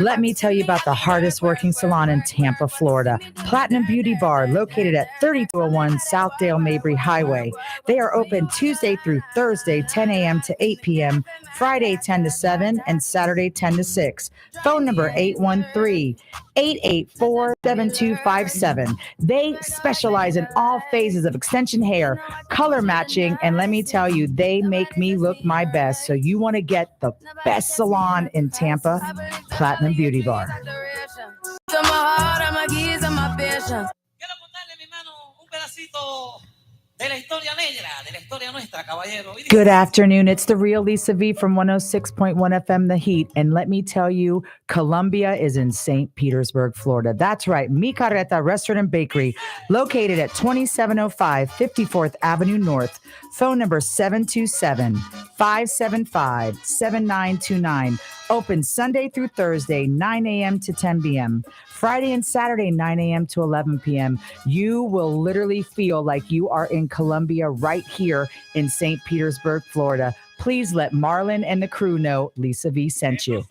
Let me tell you about the hardest working salon in Tampa, Florida, Platinum Beauty Bar, located at 3201 Southdale Mabry Highway. They are open Tuesday through Thursday, 10 a.m. to 8 p.m., Friday 10 to 7, and Saturday 10 to 6. Phone number 813-884-7257. They specialize in all phases of extension hair, color matching, and let me tell you, they make me look my best. So you want to get the best salon in Tampa, Platinum Beauty Bar. Good afternoon. It's the real Lisa V from 106.1 FM The Heat. And let me tell you, Columbia is in St. Petersburg, Florida. That's right. Mi Carreta Restaurant and Bakery, located at 2705 54th Avenue North. Phone number 727-575-7929. Open Sunday through Thursday, 9 a.m. to 10 p.m. Friday and Saturday, 9 a.m. to 11 p.m. You will literally feel like you are in Columbia right here in St. Petersburg, Florida. Please let Marlon and the crew know Lisa V sent you.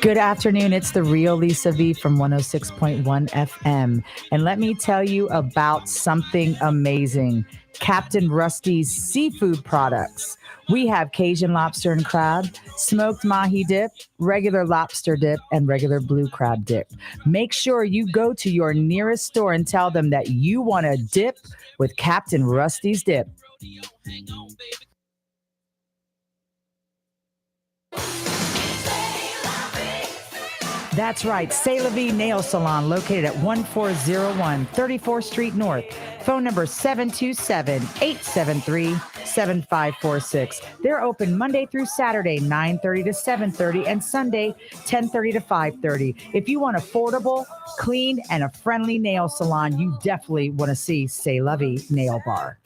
Good afternoon. It's the real Lisa V from 106.1 FM. And let me tell you about something amazing. Captain Rusty's seafood products. We have Cajun lobster and crab, smoked mahi dip, regular lobster dip, and regular blue crab dip. Make sure you go to your nearest store and tell them that you want a dip with Captain Rusty's dip. That's right, C'est La Vie Nail Salon, located at 1401 34th Street North. Phone number 727-873-7546. They're open Monday through Saturday, 9:30 to 7:30, and Sunday, 10:30 to 5:30. If you want affordable, clean, and a friendly nail salon, you definitely want to see C'est La Vie Nail Bar.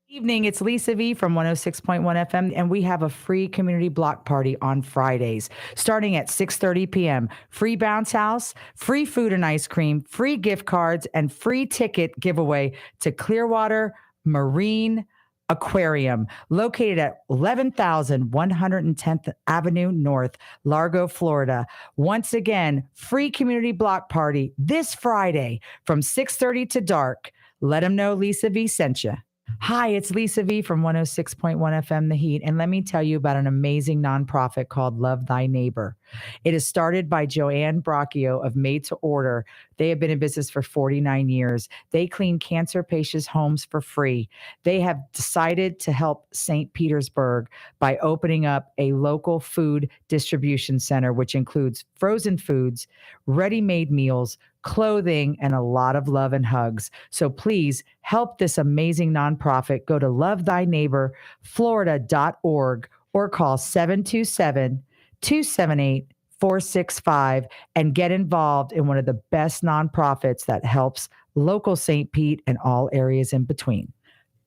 Evening, it's Lisa V from 106.1 FM, and we have a free community block party on Fridays, starting at 6:30 p.m. Free bounce house, free food and ice cream, free gift cards, and free ticket giveaway to Clearwater Marine Aquarium, located at 11,110th Avenue North, Largo, Florida. Once again, free community block party this Friday from 6:30 to dark. Let them know Lisa V sent you. Hi, it's Lisa V from 106.1 FM The Heat, and let me tell you about an amazing nonprofit called Love Thy Neighbor. It is started by Joanne Bracchio of Made to Order. They have been in business for 49 years. They clean cancer patients' homes for free. They have decided to help St. Petersburg by opening up a local food distribution center, which includes frozen foods, ready-made meals, clothing, and a lot of love and hugs. So please help this amazing nonprofit. Go to lovethyneighborflorida.org or call 727-278-465 and get involved in one of the best nonprofits that helps local St. Pete and all areas in between.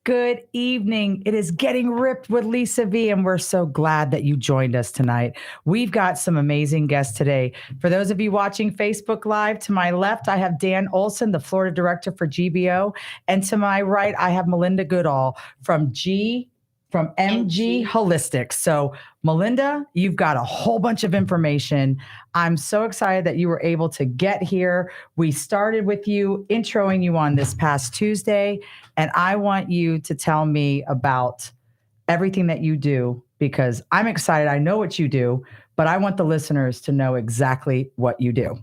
Good evening. It is Getting Ripped with Lisa V, and we're so glad that you joined us tonight. We've got some amazing guests today. For those of you watching Facebook Live, to my left, I have Dan Olson, the Florida Director for GBO, and to my right, I have Melinda Goodall from MG Holistics. So, Melinda, you've got a whole bunch of information. I'm so excited that you were able to get here. We started with you, introing you on this past Tuesday, and I want you to tell me about everything that you do, because I'm excited. I know what you do, but I want the listeners to know exactly what you do.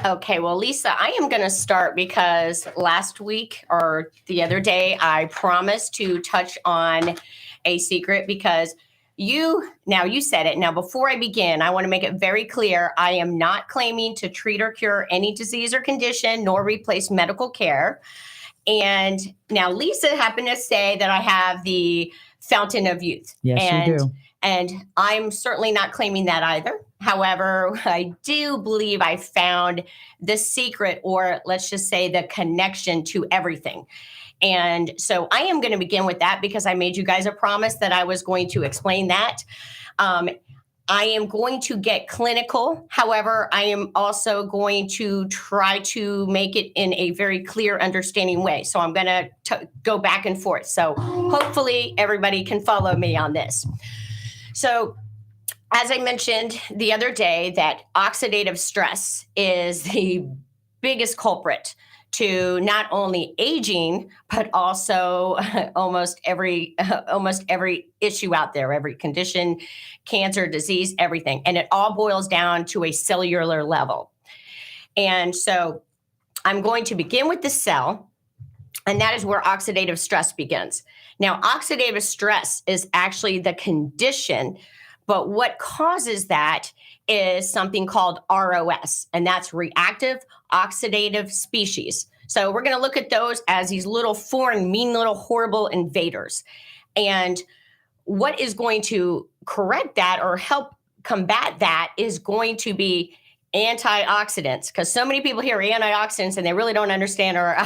Okay, well, Lisa, I am going to start because last week or the other day, I promised to touch on a secret because you said it. Now, before I begin, I want to make it very clear. I am not claiming to treat or cure any disease or condition, nor replace medical care. And now Lisa happened to say that I have the Fountain of Youth. Yes, you do. And I'm certainly not claiming that either. However, I do believe I found the secret, or let's just say the connection to everything. And so I am going to begin with that because I made you guys a promise that I was going to explain that. I am going to get clinical. However, I am also going to try to make it in a very clear, understanding way. So I'm going to go back and forth. So hopefully everybody can follow me on this. So as I mentioned the other day, that oxidative stress is the biggest culprit to not only aging, but also almost every issue out there, every condition, cancer, disease, everything. And it all boils down to a cellular level. And so I'm going to begin with the cell, and that is where oxidative stress begins. Now, oxidative stress is actually the condition, but what causes that is something called ROS, and that's reactive oxidative species. So we're going to look at those as these little foreign, mean little horrible invaders. And what is going to correct that or help combat that is going to be antioxidants, because so many people hear antioxidants and they really don't understand, or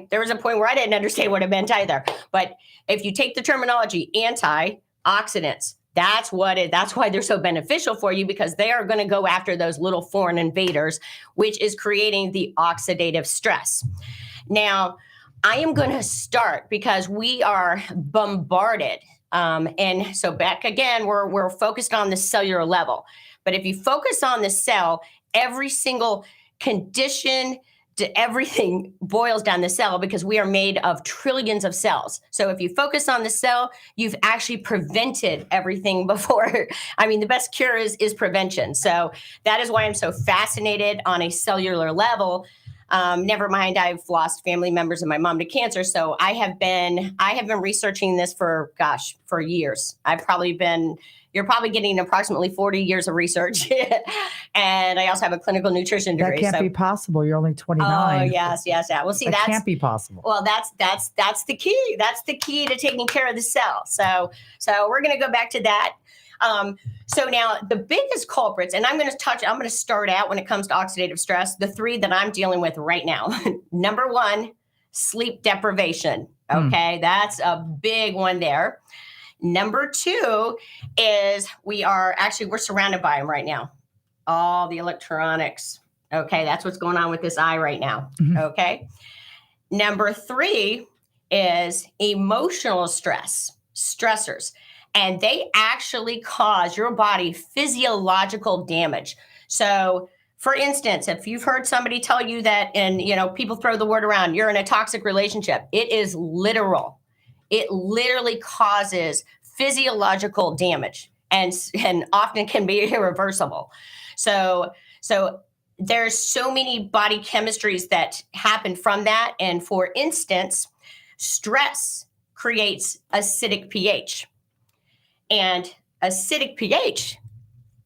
there was a point where I didn't understand what it meant either. But if you take the terminology antioxidants, that's why they're so beneficial for you, because they are going to go after those little foreign invaders, which is creating the oxidative stress. Now, I am going to start because we are bombarded. And so back again, we're focused on the cellular level. But if you focus on the cell, every single condition to everything boils down the cell, because we are made of trillions of cells. So if you focus on the cell, you've actually prevented everything before. The best cure is prevention. So that is why I'm so fascinated on a cellular level. Never mind, I've lost family members of my mom to cancer. So I have been researching this for years. You're probably getting approximately 40 years of research. And I also have a clinical nutrition degree. That can't be possible. You're only 29. Oh, yes. Well, see, that can't be possible. Well, that's the key. That's the key to taking care of the cell. So we're going to go back to that. So now the biggest culprits, and I'm going to start out when it comes to oxidative stress, the three that I'm dealing with right now. Number one, sleep deprivation. Okay. That's a big one there. Number two is we're surrounded by them right now. All the electronics. Okay. That's what's going on with this eye right now. Mm-hmm. Okay. Number three is emotional stressors. And they actually cause your body physiological damage. So for instance, if you've heard somebody tell you that, and people throw the word around, you're in a toxic relationship, it is literal. It literally causes physiological damage and often can be irreversible. So there's so many body chemistries that happen from that. And for instance, stress creates acidic pH. And acidic pH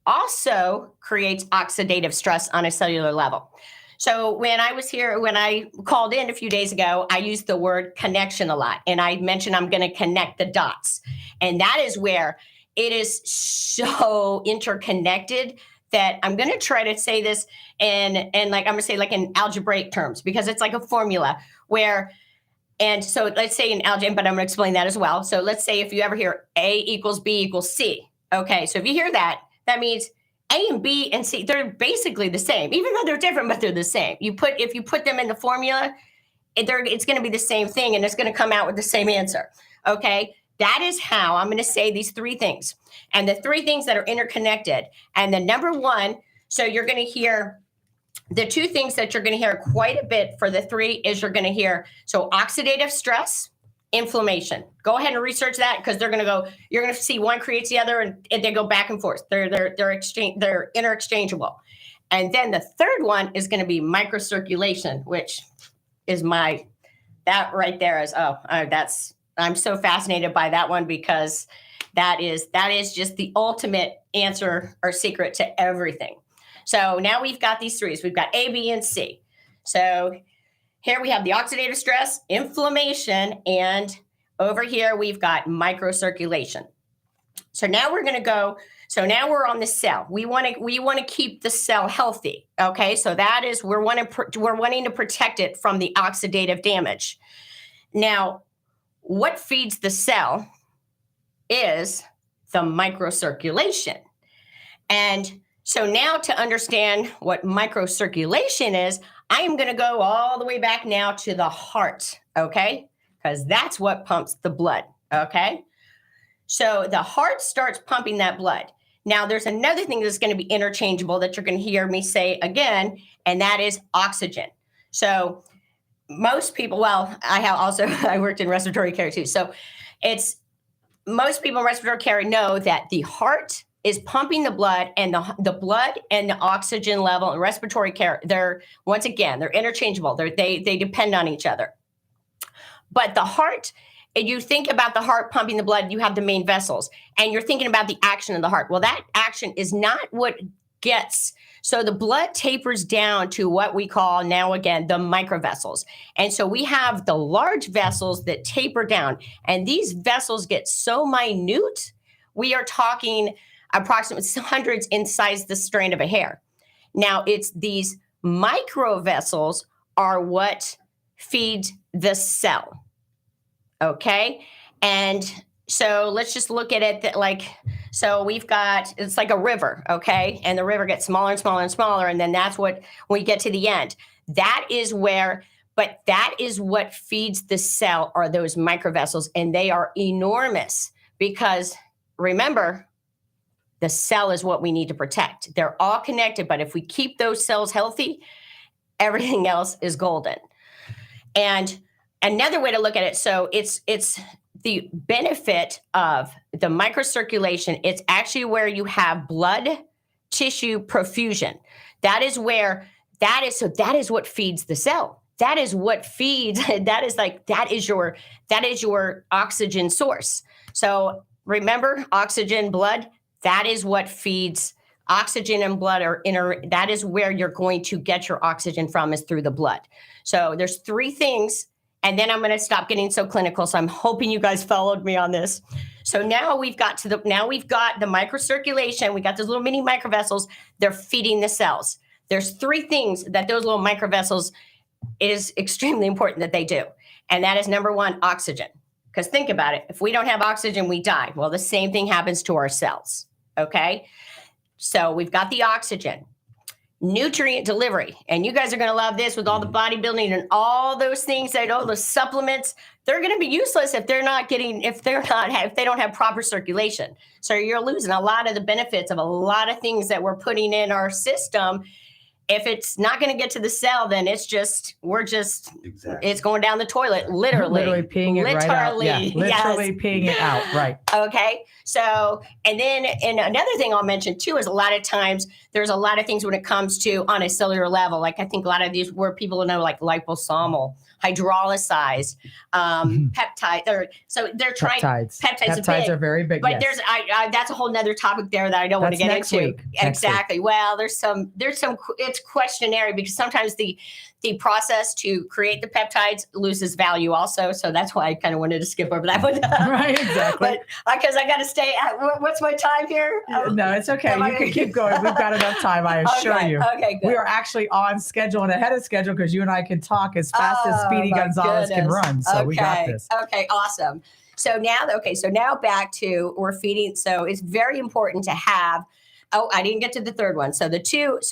also creates oxidative stress on a cellular level. So when I called in a few days ago, I used the word connection a lot. And I mentioned I'm going to connect the dots. And that is where it is so interconnected that I'm going to try to say this in I'm going to say like in algebraic terms, because it's like a formula where, and so let's say in algebra, but I'm going to explain that as well. So let's say if you ever hear A equals B equals C. Okay, so if you hear that, that means A and B and C, they're basically the same, even though they're different, but they're the same. If you put them in the formula, it's going to be the same thing, and it's going to come out with the same answer. Okay, that is how I'm going to say these three things, and the three things that are interconnected. And the number one, so you're going to hear the two things that you're going to hear quite a bit for the three is you're going to hear, so oxidative stress, inflammation. Go ahead and research that, because you're going to see one creates the other, and they go back and forth. They're interchangeable. And then the third one is going to be microcirculation, which is that right there is, I'm so fascinated by that one, because that is just the ultimate answer or secret to everything. So now we've got these threes. We've got A, B, and C. So here we have the oxidative stress, inflammation, and over here we've got microcirculation. So now we're going to go. So now we're on the cell. We want to keep the cell healthy. Okay, so that is we're wanting to protect it from the oxidative damage. Now, what feeds the cell is the microcirculation. And so now to understand what microcirculation is, I am going to go all the way back now to the heart, okay? Because that's what pumps the blood, okay? So the heart starts pumping that blood. Now, there's another thing that's going to be interchangeable that you're going to hear me say again, and that is oxygen. So most people, well, I worked in respiratory care too. So it's most people in respiratory care know that the heart is pumping the blood, and the blood and the oxygen level in respiratory care, they're interchangeable. They depend on each other. But the heart, and you think about the heart pumping the blood, you have the main vessels, and you're thinking about the action of the heart. Well, that action is not what gets. So the blood tapers down to what we call now again the microvessels. And so we have the large vessels that taper down, and these vessels get so minute, we are talking approximately hundreds in size the strand of a hair. Now, it's these microvessels are what feed the cell. Okay. And so let's just look at it so it's like a river. Okay. And the river gets smaller and smaller and smaller. And then that's what, when we get to the end, that is what feeds the cell are those microvessels. And they are enormous because remember, the cell is what we need to protect. They're all connected, but if we keep those cells healthy, everything else is golden. And another way to look at it, so it's the benefit of the microcirculation. It's actually where you have blood tissue perfusion. That is what feeds the cell. That is what feeds, that is your oxygen source. So remember, oxygen, blood, that is what feeds oxygen and blood that is where you're going to get your oxygen from, is through the blood. So there's three things, and then I'm going to stop getting so clinical. So I'm hoping you guys followed me on this. So now we've got the microcirculation. We got those little mini microvessels. They're feeding the cells. There's three things that those little microvessels is extremely important that they do. And that is number one, oxygen. Because think about it. If we don't have oxygen, we die. Well, the same thing happens to our cells. Okay. So we've got the oxygen, nutrient delivery. And you guys are going to love this with all the bodybuilding and all those things all the supplements. They're going to be useless if they don't have proper circulation. So you're losing a lot of the benefits of a lot of things that we're putting in our system. If it's not going to get to the cell, then it's going down the toilet, literally peeing it right out. Yeah, literally peeing it out. Right. Okay. So, and another thing I'll mention too is a lot of times there's a lot of things when it comes to on a cellular level. Like I think a lot of these where people know like liposomal, hydrolyzed, peptide. So they're trying peptides are very big. But there's that's a whole nother topic there that I don't want to get next into. Week. Exactly. Well, there's some it's questionnaire because sometimes the process to create the peptides loses value also. So that's why I kind of wanted to skip over that one. Right, exactly. But because I got to stay at, what's my time here? No, it's okay. You can keep going. We've got enough time, I assure you. Okay, good. We are actually on schedule and ahead of schedule because you and I can talk as fast as Speedy Gonzalez can run. So we got this. Okay, awesome. So now back to we're feeding. So it's very important to have. Oh, I didn't get to the third one. So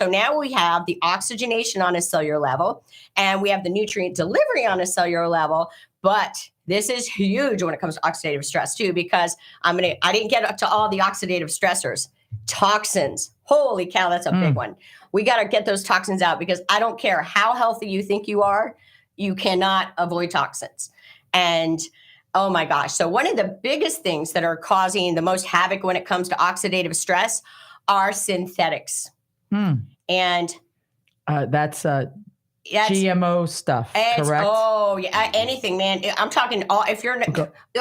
now we have the oxygenation on a cellular level, and we have the nutrient delivery on a cellular level. But this is huge when it comes to oxidative stress too, because I didn't get up to all the oxidative stressors. Toxins. Holy cow, that's a big one. We got to get those toxins out because I don't care how healthy you think you are, you cannot avoid toxins. And oh my gosh. So one of the biggest things that are causing the most havoc when it comes to oxidative stress are synthetics. And that's GMO stuff, correct? Oh yeah, anything, man. I'm talking all. If you're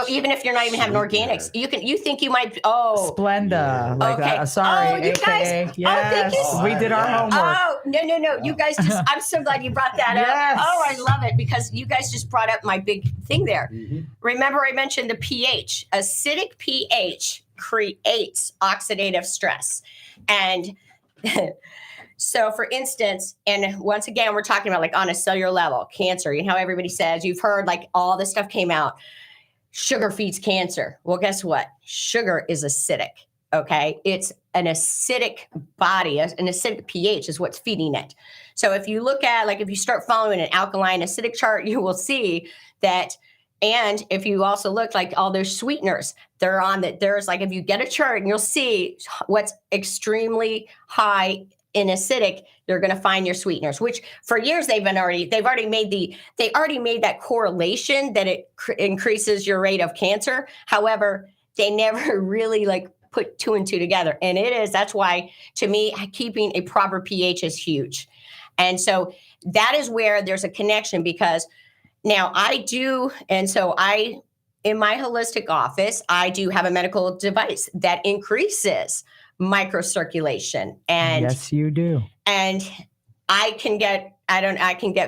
even if you're not even having organics, you think you might. Oh, Splenda, like okay. that. Sorry, oh, you AKA. Guys, yes, we did our homework. Oh no! You guys just. I'm so glad you brought that Yes. up. Oh, I love it because you guys just brought up my big thing there. Remember, I mentioned the pH. Acidic pH creates oxidative stress, and. So for instance, and once again, we're talking about like on a cellular level, cancer, you know how everybody says, you've heard like all this stuff came out, sugar feeds cancer. Well, guess what? Sugar is acidic. Okay. It's an acidic body, an acidic pH is what's feeding it. So if you look at, like, if you start following an alkaline acidic chart, you will see that. And if you also look, like, all those sweeteners, they're on that. There's, like, if you get a chart and you'll see what's extremely high in acidic, you're going to find your sweeteners, which for years they've already made that correlation that it increases your rate of cancer. However, they never really, like, put two and two together. And that's why, to me, keeping a proper pH is huge. And so that is where there's a connection, because now in my holistic office, I do have a medical device that increases microcirculation. And yes, you do. And I can get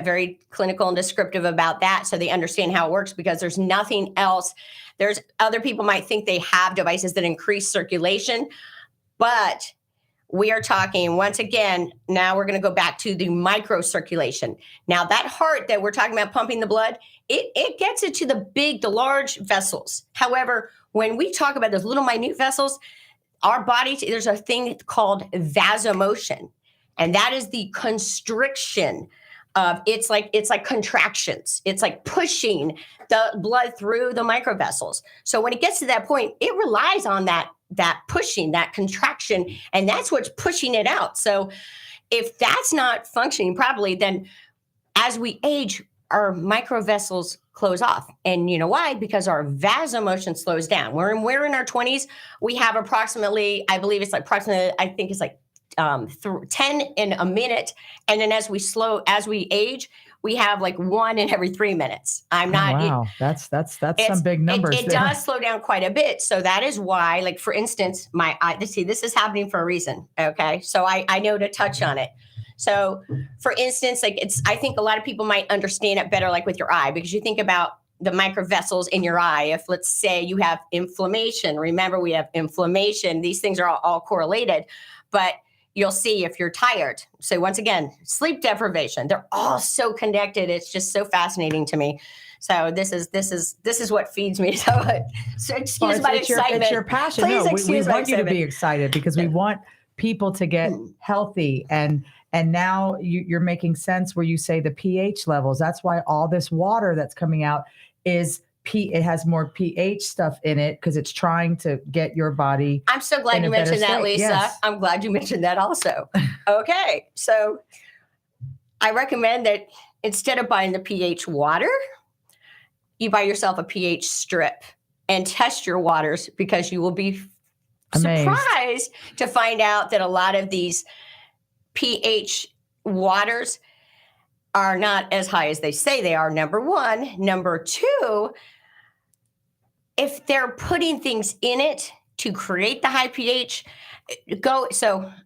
very clinical and descriptive about that, so they understand how it works, because there's nothing else. There's other people might think they have devices that increase circulation, but we are talking, once again, now we're going to go back to the microcirculation. Now, that heart that we're talking about pumping the blood, it gets it to the large vessels. However, when we talk about those little minute vessels, our body, there's a thing called vasomotion, and that is the constriction of, it's like contractions. It's like pushing the blood through the microvessels. So when it gets to that point, it relies on that pushing, that contraction, and that's what's pushing it out. So if that's not functioning properly, then as we age, our microvessels close off. And you know why? Because our vasomotion slows down. When we're in our 20s, we have approximately, I think it's like 10 in a minute. And then as we age, we have like 1 in every 3 minutes. Wow, that's some big numbers. It does slow down quite a bit. So that is why, like, for instance, this is happening for a reason. Okay. So I know to touch on it. So for instance, like, I think a lot of people might understand it better, like with your eye, because you think about the microvessels in your eye. If, let's say, you have inflammation, remember, we have inflammation. These things are all correlated, but you'll see if you're tired. So once again, sleep deprivation, they're all so connected. It's just so fascinating to me. So this is what feeds me. So excuse my excitement. It's your passion. Please we excuse my want you to excitement. be excited, because we want people to get healthy. And now you're making sense where you say the pH levels. That's why all this water that's coming out it has more pH stuff in it, because it's trying to get your body. I'm so glad you mentioned that, Lisa. Yes. I'm glad you mentioned that also. Okay. So I recommend that instead of buying the pH water, you buy yourself a pH strip and test your waters, because you will be surprised to find out that a lot of these pH waters are not as high as they say they are, number one. Number two, if they're putting things in it to create the high pH,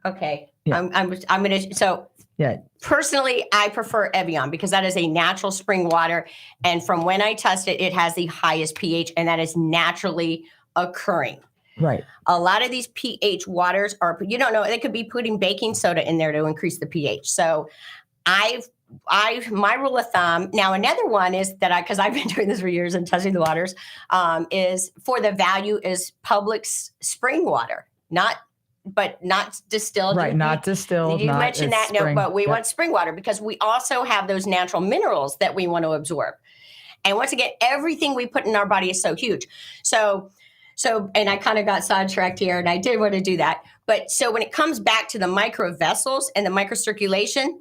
okay. Yeah. Personally, I prefer Evian, because that is a natural spring water. And from when I test it, it has the highest pH, and that is naturally occurring. Right. A lot of these pH waters they could be putting baking soda in there to increase the pH. So my rule of thumb, now another one is that because I've been doing this for years and testing the waters, is for the value is Publix spring water, not distilled. Right, not distilled. You mentioned that, spring. No, but we want spring water, because we also have those natural minerals that we want to absorb. And once again, everything we put in our body is so huge. So, and I kind of got sidetracked here, and I did want to do that. But so when it comes back to the microvessels and the microcirculation,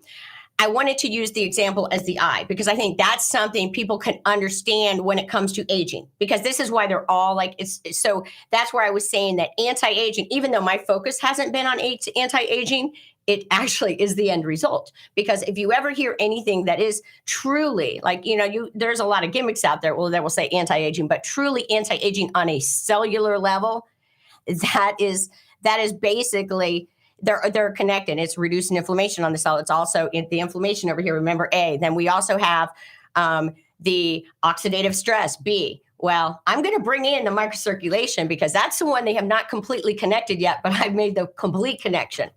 I wanted to use the example as the eye, because I think that's something people can understand when it comes to aging, because this is why they're all like, so that's where I was saying that anti-aging, even though my focus hasn't been on anti-aging, it actually is the end result. Because if you ever hear anything that is truly like, there's a lot of gimmicks out there that will say anti-aging, but truly anti-aging on a cellular level, that is basically they're connected. It's reducing inflammation on the cell. It's also the inflammation over here. Remember A. Then we also have the oxidative stress, B. Well, I'm going to bring in the microcirculation, because that's the one they have not completely connected yet, but I've made the complete connection.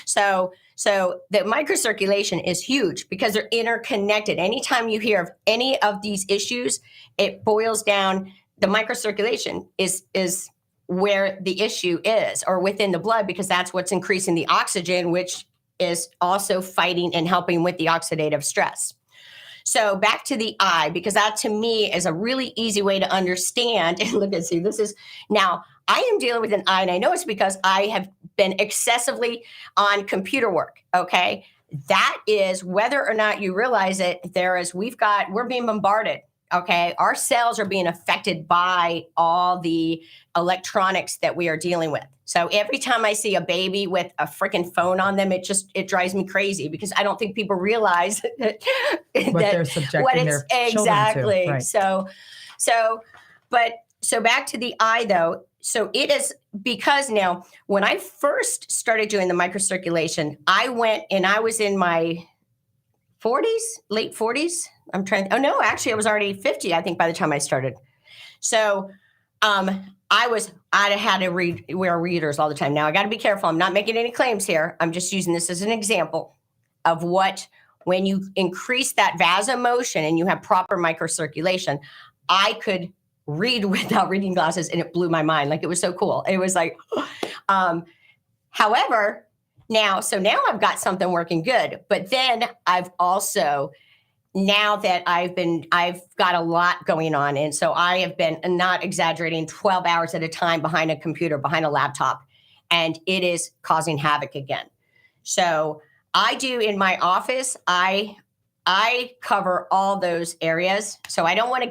So the microcirculation is huge, because they're interconnected. Anytime you hear of any of these issues, it boils down. The microcirculation is where the issue is, or within the blood, because that's what's increasing the oxygen, which is also fighting and helping with the oxidative stress. So back to the eye, because that to me is a really easy way to understand. And look and see, this is now I am dealing with an eye, and I know it's because I have been excessively on computer work. Okay. That is whether or not you realize it, we're being bombarded. Okay. Our cells are being affected by all the electronics that we are dealing with. So every time I see a baby with a freaking phone on them, it drives me crazy, because I don't think people realize what they're subjecting their exactly. children to. Right. So back to the eye though. So it is because now when I first started doing the microcirculation, I was in my 40s, late 40s. Actually I was already 50, I think, by the time I started. So I had to wear readers all the time. Now I got to be careful. I'm not making any claims here. I'm just using this as an example of when you increase that vasomotion and you have proper microcirculation, I could read without reading glasses, and it blew my mind. Like, it was so cool. It was like, however, now I've got something working good, but then I've also, now that I've got a lot going on. And so I have been, not exaggerating, 12 hours at a time behind a computer, behind a laptop, and it is causing havoc again. So I do in my office, I cover all those areas. So I want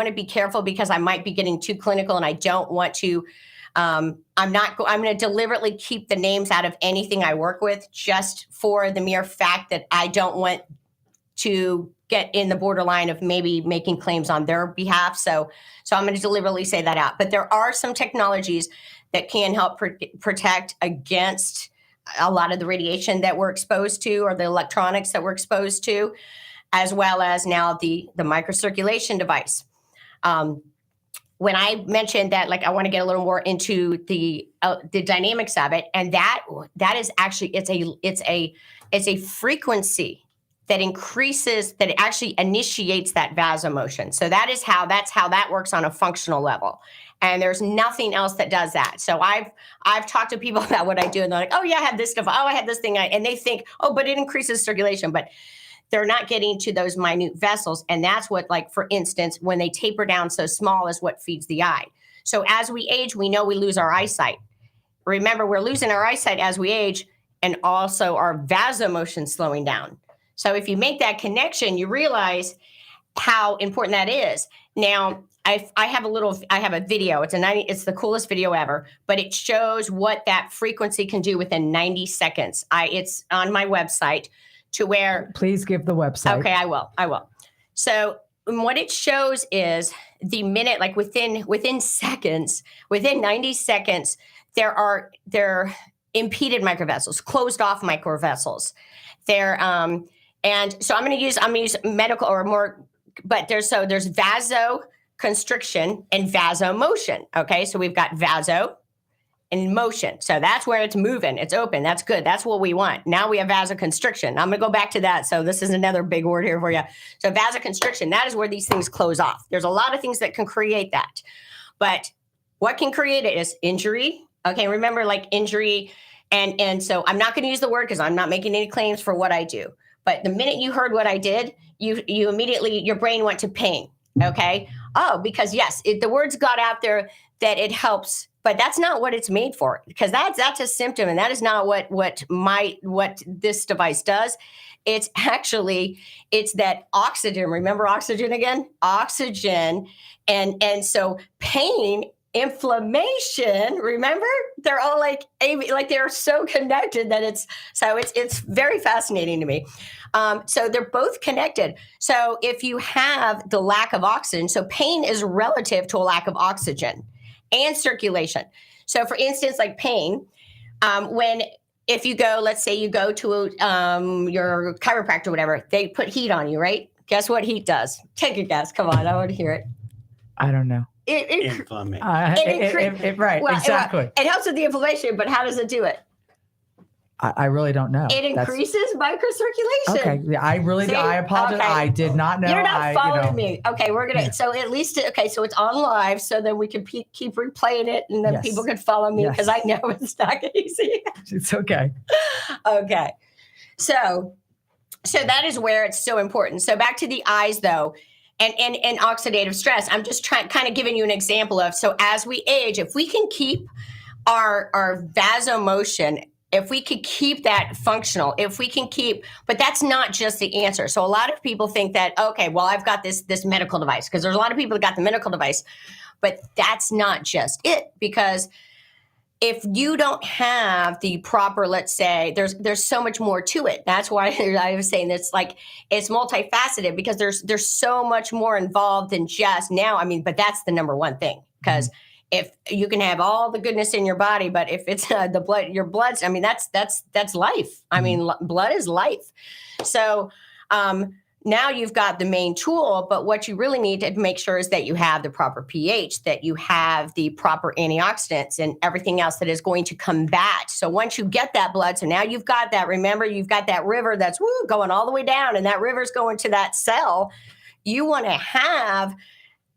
to be careful, because I might be getting too clinical, and I don't want to, I'm going to deliberately keep the names out of anything I work with, just for the mere fact that I don't want to get in the borderline of maybe making claims on their behalf. So I'm going to deliberately say that out. But there are some technologies that can help protect against a lot of the radiation that we're exposed to, or the electronics that we're exposed to, as well as now the microcirculation device. When I mentioned that, like, I want to get a little more into the dynamics of it, and that is actually, it's a frequency that increases, that it actually initiates that vasomotion. So that's how that works on a functional level. And there's nothing else that does that. So I've talked to people about what I do, and they're like, oh yeah, I have this stuff. Oh, I have this thing. And they think, oh, but it increases circulation. But they're not getting to those minute vessels. And that's what, like, for instance, when they taper down so small, is what feeds the eye. So as we age, we know we lose our eyesight. Remember, we're losing our eyesight as we age, and also our vasomotion slowing down. So if you make that connection, you realize how important that is. Now, I have a video. It's the coolest video ever, but it shows what that frequency can do within 90 seconds. It's on my website, to where. Please give the website. Okay, I will. So what it shows is the minute, like within seconds, within 90 seconds, there are impeded microvessels, closed off microvessels. And so I'm going to use medical or more, but there's vasoconstriction and vasomotion. Okay, so we've got vaso and motion. So that's where it's moving, it's open. That's good. That's what we want. Now we have vasoconstriction. I'm going to go back to that. So this is another big word here for you. So vasoconstriction, that is where these things close off. There's a lot of things that can create that, but what can create it is injury. Okay, remember, like, injury, and so I'm not going to use the word, because I'm not making any claims for what I do. But the minute you heard what I did, you immediately, your brain went to pain. Okay. Oh, because yes, the words got out there that it helps, but that's not what it's made for, because that's a symptom, and that is not what this device does. It's that oxygen. Remember oxygen again? Oxygen, and so pain, inflammation. Remember, they're all like they're so connected that it's very fascinating to me. So they're both connected. So if you have the lack of oxygen, so pain is relative to a lack of oxygen and circulation. So for instance, like pain, if you go, let's say you go to your chiropractor or whatever, they put heat on you, right? Guess what heat does? Take a guess. Come on, I want to hear it. I don't know. Inflammation. Right, well, exactly. It helps with the inflammation, but how does it do it? I really don't know. It increases microcirculation. Okay. Yeah, See? I apologize. Okay. I did not know. You're not following me. me. Okay, we're gonna. So at least so it's on live, so then we can keep replaying it, and then Yes. people can follow me because Yes. I know it's not easy. It's okay. Okay, so that is where it's so important. So back to the eyes, though, and oxidative stress. I'm just kind of giving you an example of, so as we age, if we can keep our vasomotion, if we could keep that functional, if we can keep, but that's not just the answer. So a lot of people think that, okay, well, I've got this medical device, because there's a lot of people that got the medical device, but that's not just it, because if you don't have the proper, let's say, there's so much more to it. That's why I was saying it's like it's multifaceted, because there's so much more involved than just now. I mean, but that's the number one thing, because if you can have all the goodness in your body, but if it's the blood, your blood's, I mean, that's life. I mean, blood is life. So now you've got the main tool, but what you really need to make sure is that you have the proper pH, that you have the proper antioxidants and everything else that is going to combat. So once you get that blood, so now you've got that, remember, you've got that river that's going all the way down, and that river's going to that cell.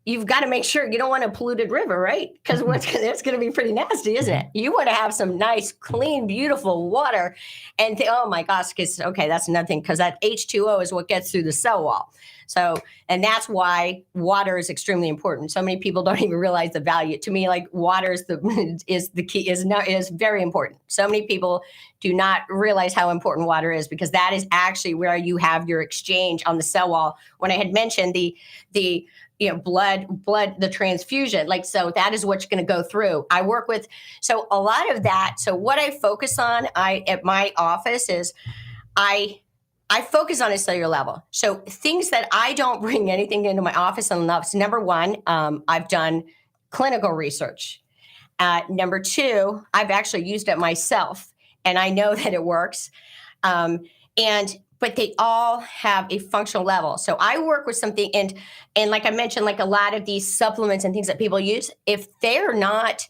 You've got to make sure you don't want a polluted river, right? Because it's going to be pretty nasty, isn't it? You want to have some nice, clean, beautiful water. And oh my gosh, because, okay, that's another thing, because that H2O is what gets through the cell wall. So, and that's why water is extremely important. So many people don't even realize the value. To me, like, water is the key, is very important. So many people do not realize how important water is, because that is actually where you have your exchange on the cell wall. When I had mentioned the blood, the transfusion, like, so that is what's going to go through. I work with, so a lot of that. So what I focus on, at my office is I focus on a cellular level. So things that I don't bring anything into my office unless, number one, I've done clinical research. Number two, I've actually used it myself, and I know that it works. But they all have a functional level. So I work with something, and like I mentioned, like a lot of these supplements and things that people use, if they are not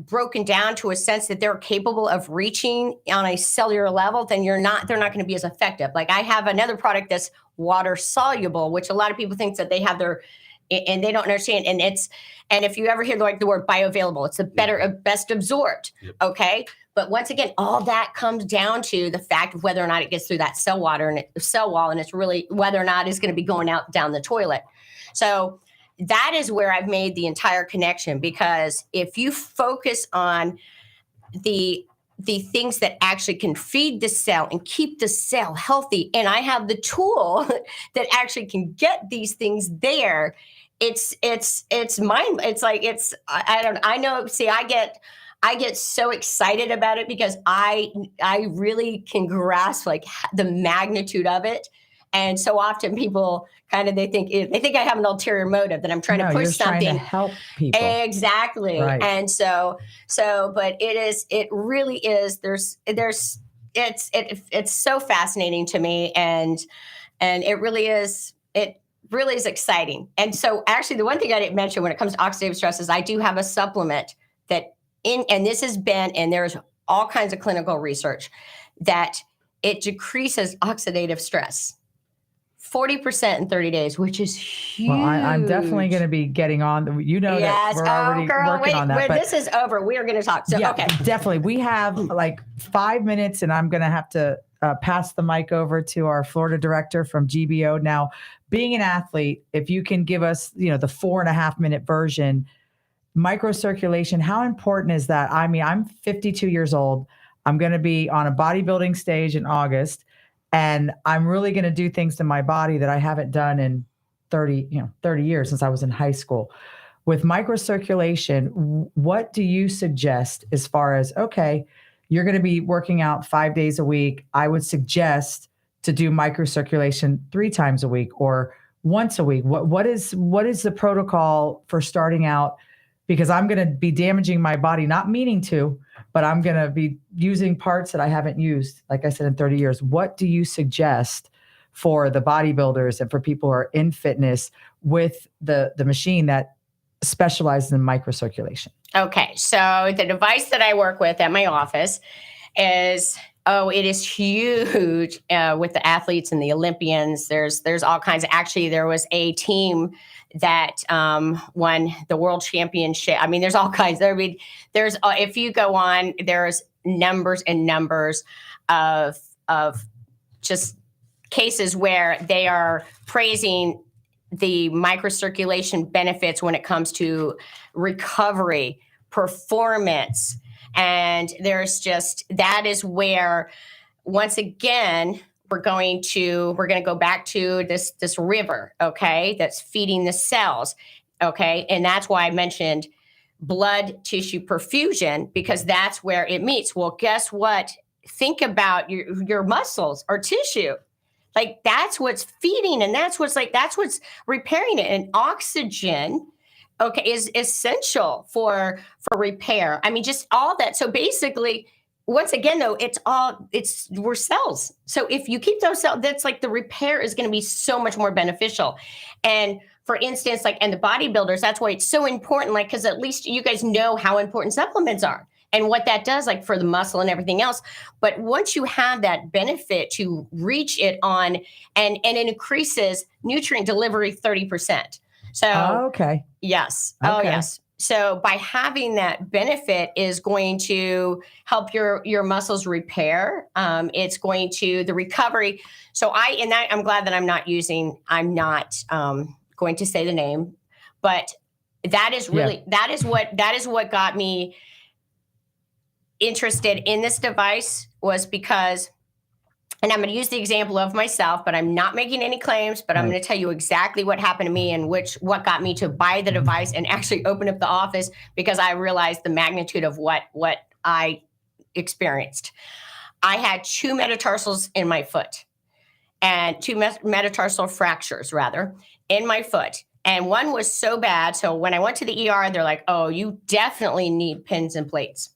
broken down to a sense that they're capable of reaching on a cellular level, then they're not going to be as effective. Like, I have another product that's water soluble, which a lot of people think that they have and they don't understand. And if you ever hear the word bioavailable, it's best absorbed. Yep. Okay. But once again, all that comes down to the fact of whether or not it gets through that cell wall, and it's really whether or not it's going to be going out down the toilet. So that is where I've made the entire connection, because if you focus on the things that actually can feed the cell and keep the cell healthy, and I have the tool that actually can get these things there, it's mind. It's like, I know. See, I get so excited about it, because I really can grasp like the magnitude of it. And so often people they think I have an ulterior motive, that I'm trying to push something, trying to help people. Exactly. Right. And so, but it really is, it's so fascinating to me. And it really is exciting. And so actually, the one thing I didn't mention when it comes to oxidative stress is I do have a supplement that and this has been, and there's all kinds of clinical research that it decreases oxidative stress 40% in 30 days, which is huge. Well, I'm definitely going to be getting on. That we're already working on that. When this is over, we are going to talk. So, yeah, okay. Definitely. We have like 5 minutes, and I'm going to have to pass the mic over to our Florida director from GBO. Now, being an athlete, if you can give us, the 4.5 minute version, microcirculation, how important is that? I mean, I'm 52 years old. I'm going to be on a bodybuilding stage in August, and I'm really going to do things to my body that I haven't done in 30 years, since I was in high school. With microcirculation, what do you suggest as far as, okay, you're going to be working out 5 days a week. I would suggest to do microcirculation 3 times a week or once a week. What is the protocol for starting out? Because I'm going to be damaging my body, not meaning to, but I'm going to be using parts that I haven't used, like I said, in 30 years. What do you suggest for the bodybuilders and for people who are in fitness with the machine that specializes in microcirculation? Okay, so the device that I work with at my office, is, oh, it is huge with the athletes and the Olympians. There's all kinds of, actually, there was a team that won the world championship. I mean, there's all kinds. I mean, there's, if you go on, there's numbers and numbers of just cases where they are praising the microcirculation benefits when it comes to recovery, performance. And there's just, that is where, once again, we're going to go back to this river, okay, that's feeding the cells, okay? And that's why I mentioned blood tissue perfusion, because that's where it meets. Well, guess what? Think about your muscles or tissue. Like, that's what's feeding, and that's what's repairing it. And oxygen, okay, is essential for repair. I mean, just all that. So basically, once again, though, we're cells. So if you keep those cells, that's like the repair is going to be so much more beneficial. And for instance, like, and the bodybuilders, that's why it's so important, like, because at least you guys know how important supplements are and what that does, like, for the muscle and everything else. But once you have that benefit to reach it on, and it increases nutrient delivery 30%. So, okay. Yes. Okay. Oh, yes. So by having that benefit is going to help your muscles repair. It's going to the recovery. So I'm glad that I'm not going to say the name, but that is really, that is what got me interested in this device, was because, and I'm going to use the example of myself, but I'm not making any claims, but I'm going to tell you exactly what happened to me and what got me to buy the device and actually open up the office, because I realized the magnitude of what I experienced. I had 2 metatarsals in my foot, and 2 metatarsal fractures, rather, in my foot. And one was so bad. So when I went to the ER, they're like, oh, you definitely need pins and plates.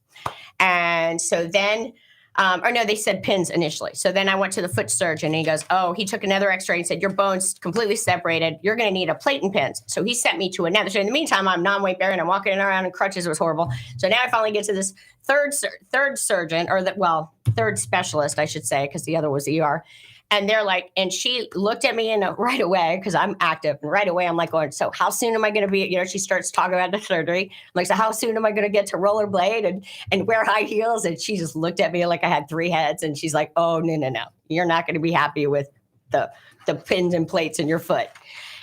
And so then, or no, they said pins initially. So then I went to the foot surgeon, and he goes, oh, he took another x-ray and said, your bone's completely separated. You're going to need a plate and pins. So he sent me to another. So in the meantime, I'm non-weight bearing. I'm walking around in crutches. It was horrible. So now I finally get to this third surgeon, or third specialist, I should say, because the other was ER. And they're like, and she looked at me right away, because I'm active. And right away, I'm like, going, so how soon am I going to be, she starts talking about the surgery. I'm like, so how soon am I going to get to rollerblade and wear high heels? And she just looked at me like I had 3 heads. And she's like, oh, no. You're not going to be happy with the pins and plates in your foot.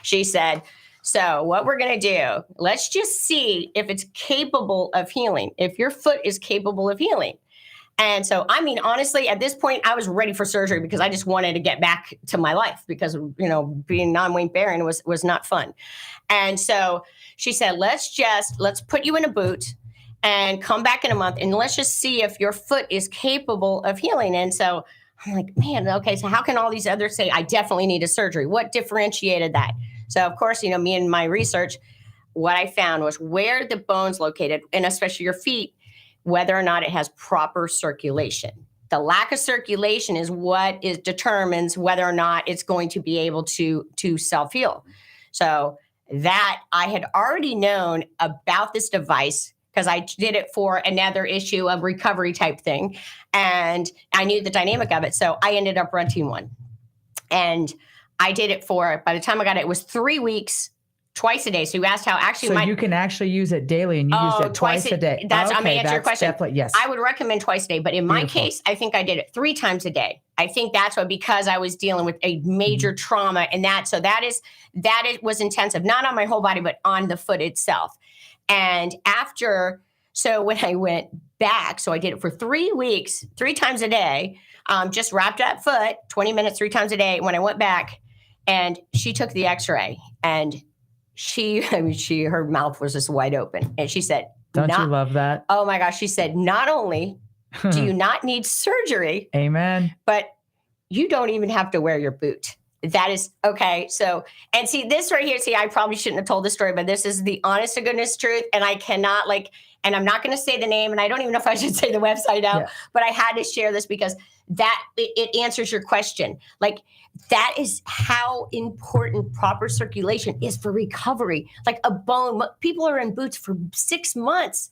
She said, so what we're going to do, let's just see if it's capable of healing, if your foot is capable of healing. And so, I mean, honestly, at this point, I was ready for surgery, because I just wanted to get back to my life, because, being non-weight bearing was not fun. And so she said, let's put you in a boot and come back in a month, and let's just see if your foot is capable of healing. And so I'm like, man, okay, so how can all these others say I definitely need a surgery? What differentiated that? So, of course, me and my research, what I found was where the bone's located, and especially your feet, whether or not it has proper circulation. The lack of circulation is what determines whether or not it's going to be able to self-heal. So that I had already known about this device, because I did it for another issue of recovery type thing, and I knew the dynamic of it. So I ended up renting one, and I did it for, by the time I got it, it was 3 weeks, twice a day. So you asked how actually you can actually use it daily, and you used it twice a day. I'm going to answer your question. Yes. I would recommend twice a day, but in my case, I think I did it 3 times a day. I think that's what, because I was dealing with a major trauma, and that was intensive, not on my whole body, but on the foot itself. And so when I went back, so I did it for 3 weeks, 3 times a day, just wrapped up foot, 20 minutes, 3 times a day. When I went back, and she took the x-ray, and her mouth was just wide open. And she said, don't you love that? Oh my gosh. She said, not only do you not need surgery, amen, but you don't even have to wear your boot. That is okay. So, and see this right here, I probably shouldn't have told this story, but this is the honest to goodness truth. And I cannot and I'm not going to say the name, and I don't even know if I should say the website now, but I had to share this, because that it answers your question. Like, that is how important proper circulation is for recovery. Like a bone, people are in boots for 6 months.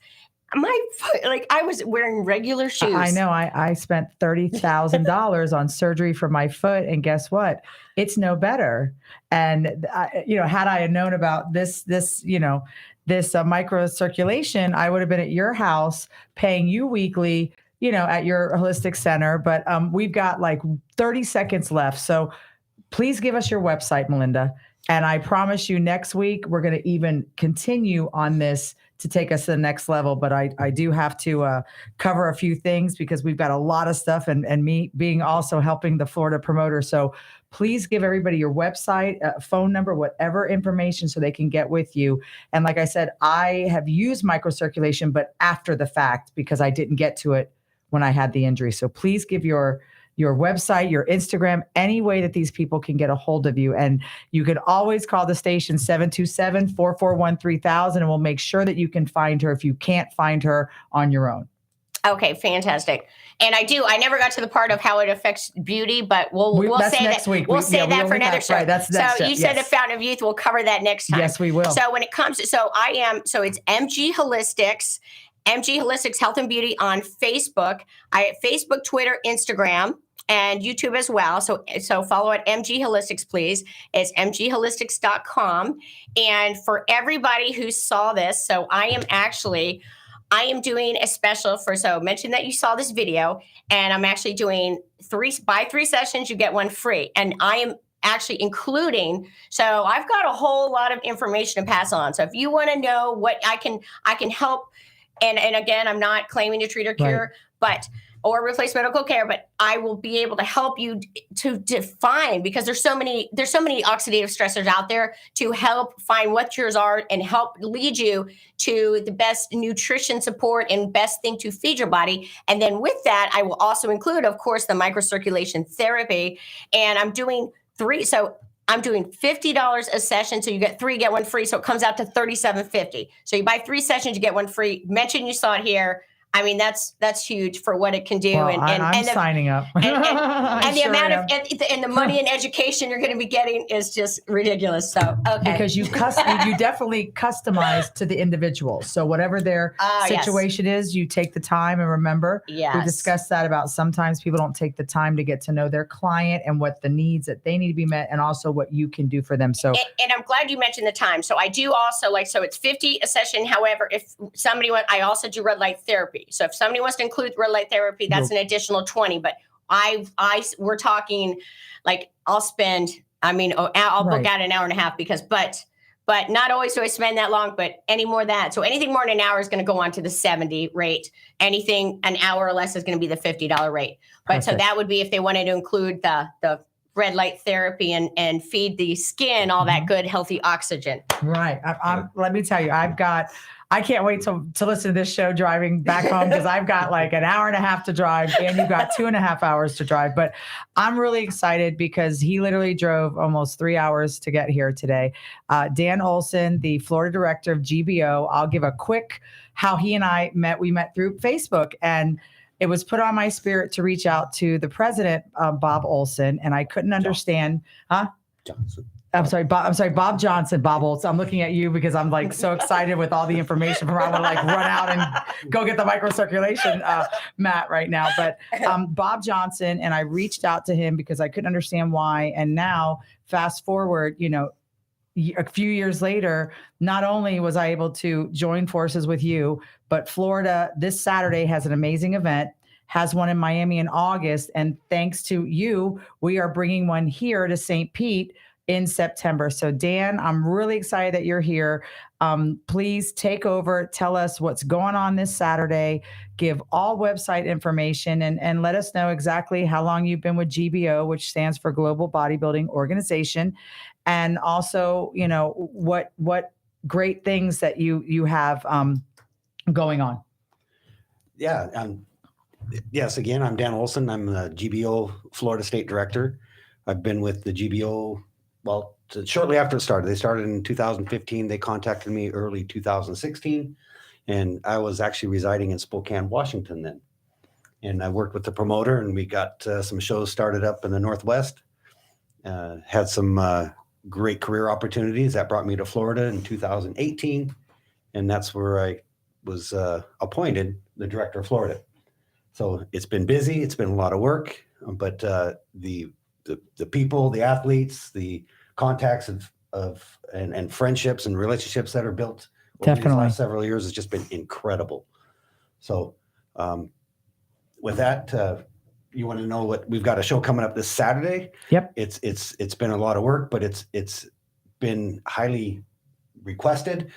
my foot, like I was wearing regular shoes. I know. I spent $30,000 on surgery for my foot, and guess what? It's no better. And had I known about this microcirculation, I would have been at your house paying you weekly, at your holistic center. But we've got like 30 seconds left, so please give us your website, Melinda. And I promise you, next week we're going to even continue on this to take us to the next level. But I do have to cover a few things because we've got a lot of stuff, and me being also helping the Florida promoter. So please give everybody your website, phone number, whatever information so they can get with you. And like I said, I have used microcirculation, but after the fact, because I didn't get to it when I had the injury. So please give your website, your Instagram, any way that these people can get a hold of you. And you can always call the station 727-441-3000, and we'll make sure that you can find her if you can't find her on your own. Okay, fantastic. And I never got to the part of how it affects beauty, but we'll say next that week. We'll say that for another show. Right, that's next so you said the Fountain of Youth. We'll cover that next time. Yes, we will. So when it comes to, it's MG Holistics, MG Holistics Health and Beauty on Facebook. Facebook, Twitter, Instagram, and YouTube as well. So follow at MG Holistics, please. It's mgholistics.com. And for everybody who saw this, so I am doing a special mention that you saw this video, and I'm actually doing 3 sessions, you get one free. And I am actually including, so I've got a whole lot of information to pass on. So if you want to know what I can help, and again, I'm not claiming to treat or cure, or replace medical care, but I will be able to help you to define, because there's so many oxidative stressors out there, to help find what yours are and help lead you to the best nutrition support and best thing to feed your body. And then with that, I will also include, of course, the microcirculation therapy. And I'm doing 3. So I'm doing $50 a session. So you get 3, get 1 free. So it comes out to $37.50. So you buy 3 sessions, you get 1 free. Mention you saw it here. I mean, that's huge for what it can do. Well, I'm signing up. And the amount of the money and education you're going to be getting is just ridiculous. So, okay. Because you definitely customize to the individual. So whatever their situation is, you take the time. And remember, we discussed that about sometimes people don't take the time to get to know their client and what the needs that they need to be met, and also what you can do for them. So, and I'm glad you mentioned the time. So I do also so it's $50 a session. However, if somebody I also do red light therapy. So if somebody wants to include red light therapy, that's an additional 20. But we're talking I'll spend, I'll book out an hour and a half but not always do I spend that long, but any more than that. So anything more than an hour is going to go on to the 70 rate. Anything an hour or less is going to be the $50 rate. But So that would be if they wanted to include the red light therapy and feed the skin all that good, healthy oxygen. Right. Let me tell you, I can't wait to listen to this show driving back home, because I've got like an hour and a half to drive, and you've got 2.5 hours to drive. But I'm really excited because he literally drove almost 3 hours to get here today. Dan Olson, the Florida director of GBO, I'll give a quick how he and I met. We met through Facebook, and it was put on my spirit to reach out to the president, Bob Olson, and I couldn't understand. Johnson. Bob Johnson, Bob Olson. I'm looking at you because I'm like so excited with all the information from I want to run out and go get the microcirculation mat right now. But Bob Johnson, and I reached out to him because I couldn't understand why. And now fast forward, a few years later, not only was I able to join forces with you, but Florida this Saturday has an amazing event, has one in Miami in August. And thanks to you, we are bringing one here to St. Pete in September. So Dan, I'm really excited that you're here. Please take over, tell us what's going on this Saturday, give all website information, and let us know exactly how long you've been with GBO, which stands for Global Bodybuilding Organization. And also, what great things that you have going on. Yeah. Yes, again, I'm Dan Olson. I'm the GBO Florida State Director. I've been with the GBO, shortly after it started. They started in 2015. They contacted me early 2016, and I was actually residing in Spokane, Washington then. And I worked with the promoter, and we got some shows started up in the Northwest. Had some great career opportunities. That brought me to Florida in 2018, and that's where I was appointed the director of Florida. So it's been busy. It's been a lot of work, but the people, the athletes, the contacts and friendships and relationships that are built over these Definitely. last several years has just been incredible. So with that, you want to know what we've got a show coming up this Saturday. Yep. It's been a lot of work, but it's been highly requested.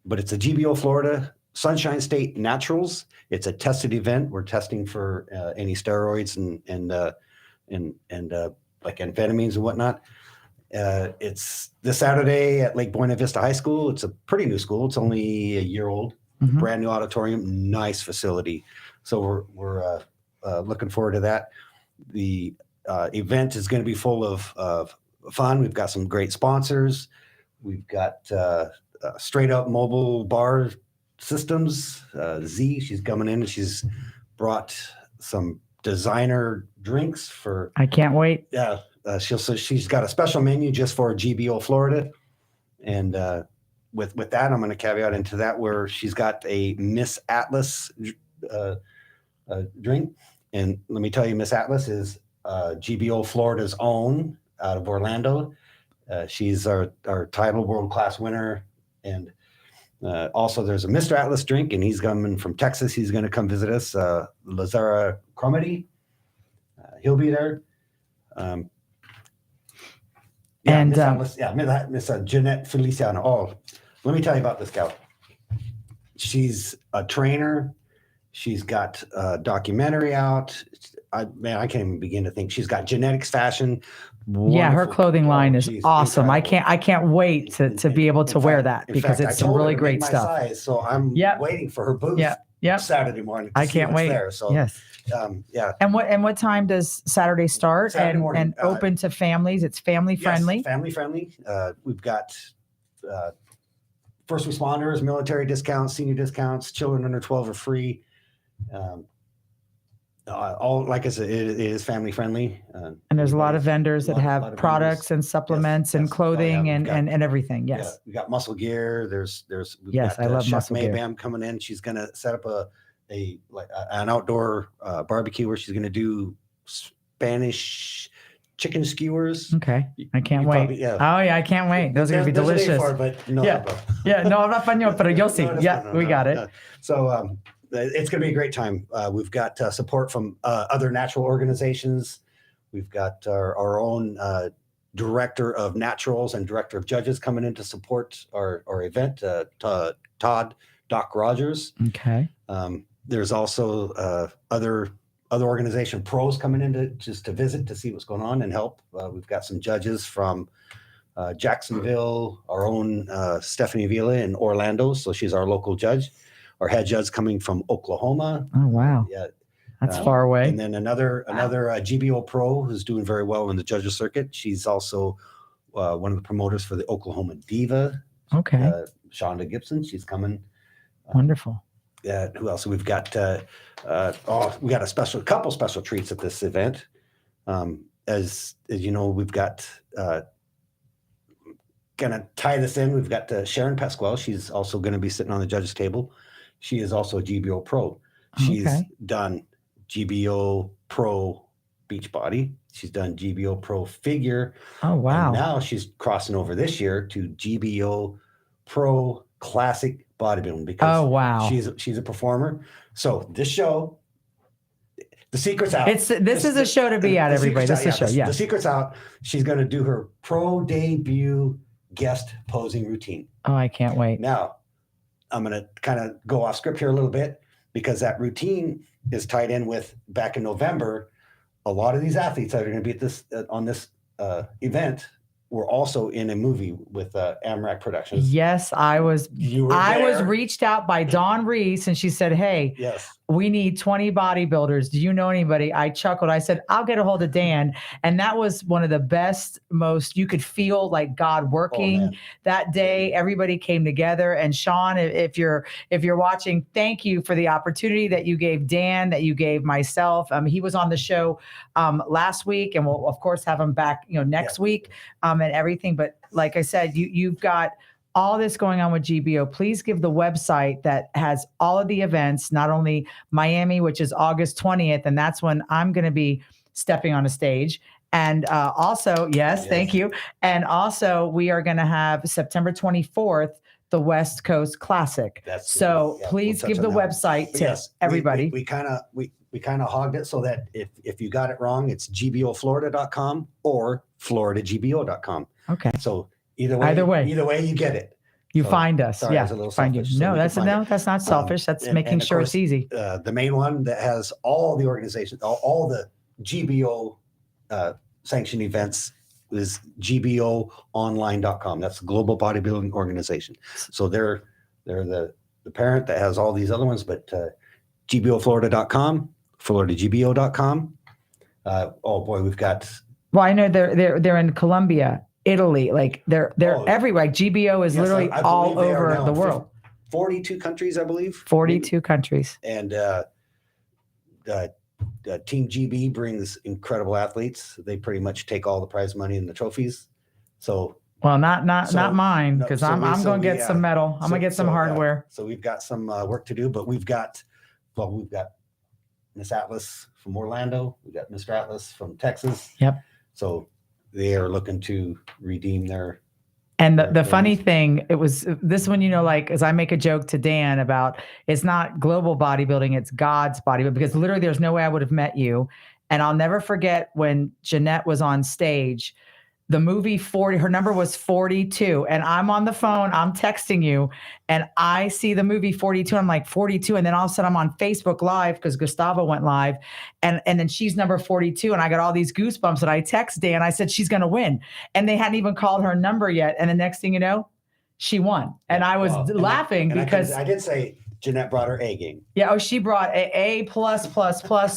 But it's a GBO Florida Sunshine State Naturals. It's a tested event. We're testing for any steroids and like amphetamines and whatnot. It's this Saturday at Lake Buena Vista High School. It's a pretty new school. It's only a year old. Mhm. Brand new auditorium, nice facility. So we're looking forward to that. The event is going to be full of fun. We've got some great sponsors. We've got straight up mobile bar systems. Z, she's coming in and she's brought some designer drinks for. I can't wait. Yeah, she's got a special menu just for GBO Florida, and with that, I'm going to caveat into that where she's got a Miss Atlas drink, and let me tell you, Miss Atlas is GBO Florida's own out of Orlando. She's our title world class winner, and also there's a Mr. Atlas drink, and he's coming from Texas. He's going to come visit us. Lazara Cromedy, he'll be there. And, Miss Atlas, Miss Jeanette Feliciano. Oh, let me tell you about this gal. She's a trainer. She's got a documentary out. I can't even begin to think. She's got Genetics Fashion. Yeah, her Wonderful. clothing line is She's awesome. incredible. I can't wait to be able to In wear fact- that in because fact, it's I some told her really to great make my stuff. size, so I'm Yep. waiting for her booth Yep. Saturday morning. To I see can't what's wait. There. So Yes. yeah. And what time does Saturday start? Saturday morning, and open to families. It's family Yes, friendly. family friendly. We've got first responders, military discounts, senior discounts. Children under 12 are free. All like I said, it is family friendly. And there's a lot of vendors that lot have of products vendors. and supplements and yes. Oh, yeah, clothing we've and, got- and everything. Yes. Yeah, we got Muscle Gear. We've Yes, got, I love Chef Muscle Gear. Maybam coming in. She's gonna set up an outdoor barbecue where she's gonna do Spanish chicken skewers. Okay. I can't You wait. probably- yeah. Oh yeah, I can't wait. Those are gonna be There's a name delicious. for it, but no, Yeah. bro. Yeah, no, habla español, pero yo sí. No, Yeah, no, we no, got it. no. So it's going to be a great time. We've got support from other natural organizations. We've got our own director of naturals and director of judges coming in to support our event, Todd Doc Rogers. Okay. There's also other organization pros coming in to visit to see what's going on and help. We've got some judges from Jacksonville, our own Stephanie Vila in Orlando. So she's our local judge. Our head judge coming from Oklahoma. Oh wow. Yeah. That's far away. And then another GBO pro who's doing very well in the judges circuit. She's also one of the promoters for the Oklahoma Diva, Okay. Shonda Gibson. She's coming. Wonderful. Who else? We've got we got a couple special treats at this event. As you know, we've got gonna tie this in. We've got Sharon Pasquale. She's also going to be sitting on the judges table. She is also a GBO pro. She's Okay. done GBO pro Beachbody. She's done GBO pro figure. Oh wow. And now she's crossing over this year to GBO pro classic bodybuilding because Oh wow. she's a performer. So this show, the secret's out. This is a show to be at, The everybody. secret's This is a out, show. Yeah. The secret's out. She's going to do her pro debut guest posing routine. Oh, I can't wait. Now, I'm going to kind of go off script here a little bit because that routine is tied in with back in November. A lot of these athletes that are going to be at this on this event were also in a movie with Amrak Productions. Yes, I was. You were I was there. reached out by Dawn Reese, and she said, "Hey, Yes. we need 20 bodybuilders. Do you know anybody?" I chuckled. I said, "I'll get a hold of Dan." And that was one of the best, most, you could feel like God working man. that day. Everybody came together. And Sean, if you're watching, thank you for the opportunity that you gave Dan, that you gave myself. He was on the show last week, and we'll of course have him back, next week and everything. But like I said, you've got all this going on with GBO, please give the website that has all of the events, not only Miami, which is August 20th, and that's when I'm going to be stepping on a stage. And also, yes, thank you. And also, we are going to have September 24th, the West Coast Classic. So please give the website to everybody. We kind of hogged it so that if you got it wrong, it's gboflorida.com or floridagbo.com. Okay. So either way, you get it. You So, find us. sorry, I Yeah. was a little Find you. selfish, so No, we that's can find that's not selfish. That's and making of sure course, it's easy. The main one that has all the organizations, all the GBO sanctioned events is gboonline.com. That's the Global Bodybuilding Organization. So they're the parent that has all these other ones, but gboflorida.com, floridagbo.com. Oh boy, we've got. Well, I know they're in Colombia, Italy, like they're everywhere. Like GBO is literally I all believe they are over now the in world. 42 countries, I believe. 42 countries. And Team GB brings incredible athletes. They pretty much take all the prize money and the trophies. So Well, not mine, because so I'm going to get some metal. I'm going to get some hardware. So we've got some work to do, but we've got Miss Atlas from Orlando. We've got Mr. Atlas from Texas. Yep. So they are looking to redeem their. And the funny thing, it was this one, like, as I make a joke to Dan about, it's not global bodybuilding, it's God's bodybuilding, because literally there's no way I would have met you. And I'll never forget when Jeanette was on stage, the movie 40, her number was 42. And I'm on the phone, I'm texting you, and I see the movie 42. I'm like, 42. And then all of a sudden I'm on Facebook Live because Gustavo went live. And then she's number 42. And I got all these goosebumps. And I text Dan, I said, she's going to win. And they hadn't even called her number yet. And the next thing you know, she won. And I was laughing because I did say Jeanette brought her A game. Yeah. Oh, she brought A plus,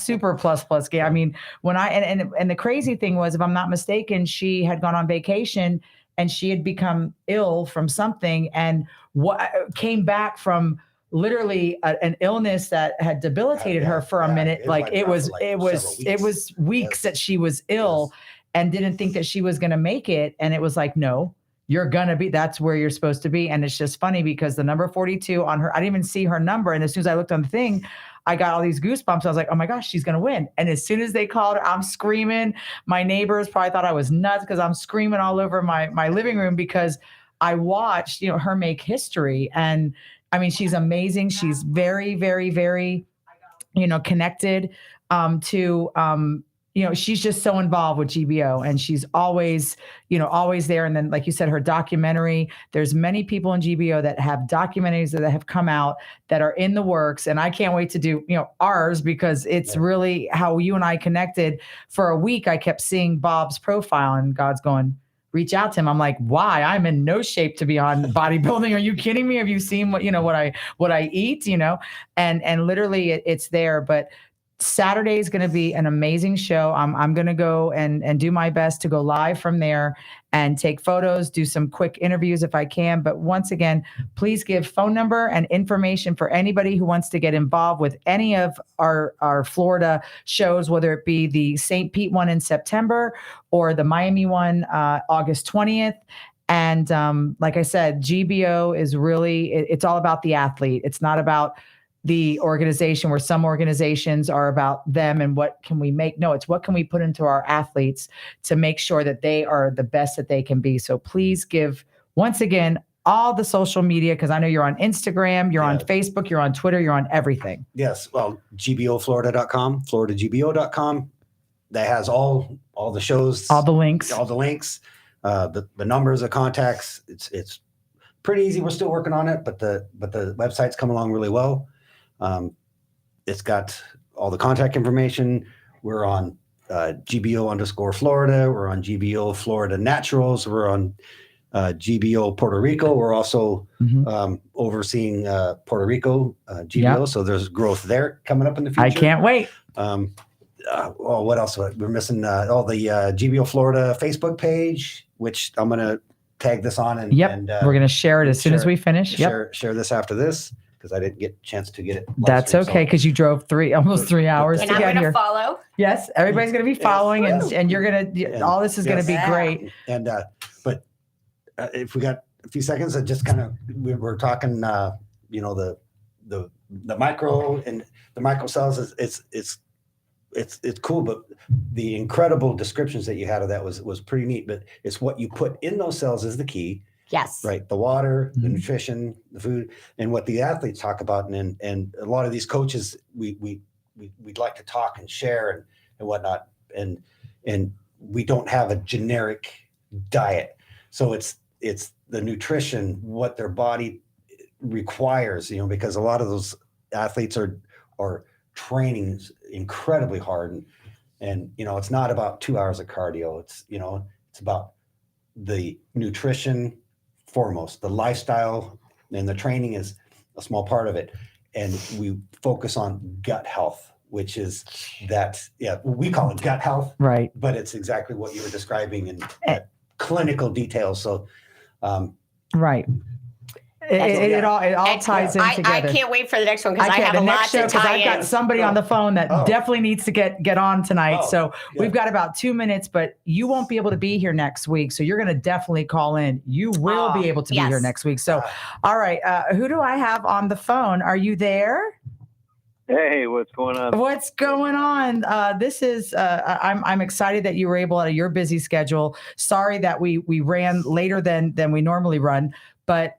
super plus game. I mean, when and the crazy thing was, if I'm not mistaken, she had gone on vacation and she had become ill from something and came back from literally an illness that had debilitated her for a minute. It was weeks that she was ill and didn't think that she was going to make it. And it was like, no, you're going to be, that's where you're supposed to be. And it's just funny because the number 42 on her, I didn't even see her number. And as soon as I looked on the thing, I got all these goosebumps. I was like, oh my gosh, she's going to win. And as soon as they called her, I'm screaming. My neighbors probably thought I was nuts because I'm screaming all over my living room because I watched, her make history. And I mean, she's amazing. She's very, very, very, connected to, she's just so involved with GBO and she's always, always there. And then, like you said, her documentary, there's many people in GBO that have documentaries that have come out that are in the works. And I can't wait to do, ours because it's really how you and I connected. For a week, I kept seeing Bob's profile and God's going, reach out to him. I'm like, why? I'm in no shape to be on bodybuilding. Are you kidding me? Have you seen what I eat, and literally it's there. But Saturday is going to be an amazing show. I'm going to go and do my best to go live from there and take photos, do some quick interviews if I can. But once again, please give phone number and information for anybody who wants to get involved with any of our Florida shows, whether it be the St. Pete one in September or the Miami one, August 20th. And like I said, GBO is really, it's all about the athlete. It's not about the organization, where some organizations are about them and what can we make. No, it's what can we put into our athletes to make sure that they are the best that they can be. So please give, once again, all the social media, because I know you're on Instagram, you're on Facebook, you're on Twitter, you're on everything. Yes. Well, gboflorida.com, floridagbo.com. That has all the shows, all the links, the numbers, the contacts. It's pretty easy. We're still working on it, but the website's come along really well. It's got all the contact information. We're on GBO_Florida. We're on GBO Florida Naturals. We're on GBO Puerto Rico. We're also overseeing Puerto Rico GBO. So there's growth there coming up in the future. I can't wait. What else? We're missing all the GBO Florida Facebook page, which I'm going to tag this on. And we're going to share it as soon as we finish. Share this after this, because I didn't get a chance to get it. That's okay, because you drove almost 3 hours to get here. And I'm going to follow. Yes, everybody's going to be following, and you're going to, all this is going to be great. And, but if we got a few seconds and just kind of we're talking the micro and the micro cells it's cool, but the incredible descriptions that you had of that was pretty neat. But it's what you put in those cells is the key, Yes. right? The water, the nutrition, the food, and what the athletes talk about, and a lot of these coaches we'd like to talk and share and whatnot, and we don't have a generic diet, so it's the nutrition, what their body requires, because a lot of those athletes are training incredibly hard, and it's not about 2 hours of cardio. It's about the nutrition foremost, the lifestyle, and the training is a small part of it. And we focus on gut health, which is we call it gut health, Right. but it's exactly what you were describing in clinical details. So, right. It all Excellent. ties in together. I can't wait for the next one because I have the a lot next show, to 'cause tie I've got in. somebody on the phone that definitely needs to get on tonight. So yeah. we've got about 2 minutes, but you won't be able to be here next week. So you're going to definitely call in. You will be able to be here yes. next week. So, all right. Who do I have on the phone? Are you there? Hey, what's going on? What's going on? This is I'm excited that you were able, out of your busy schedule. Sorry that we ran later than we normally run, but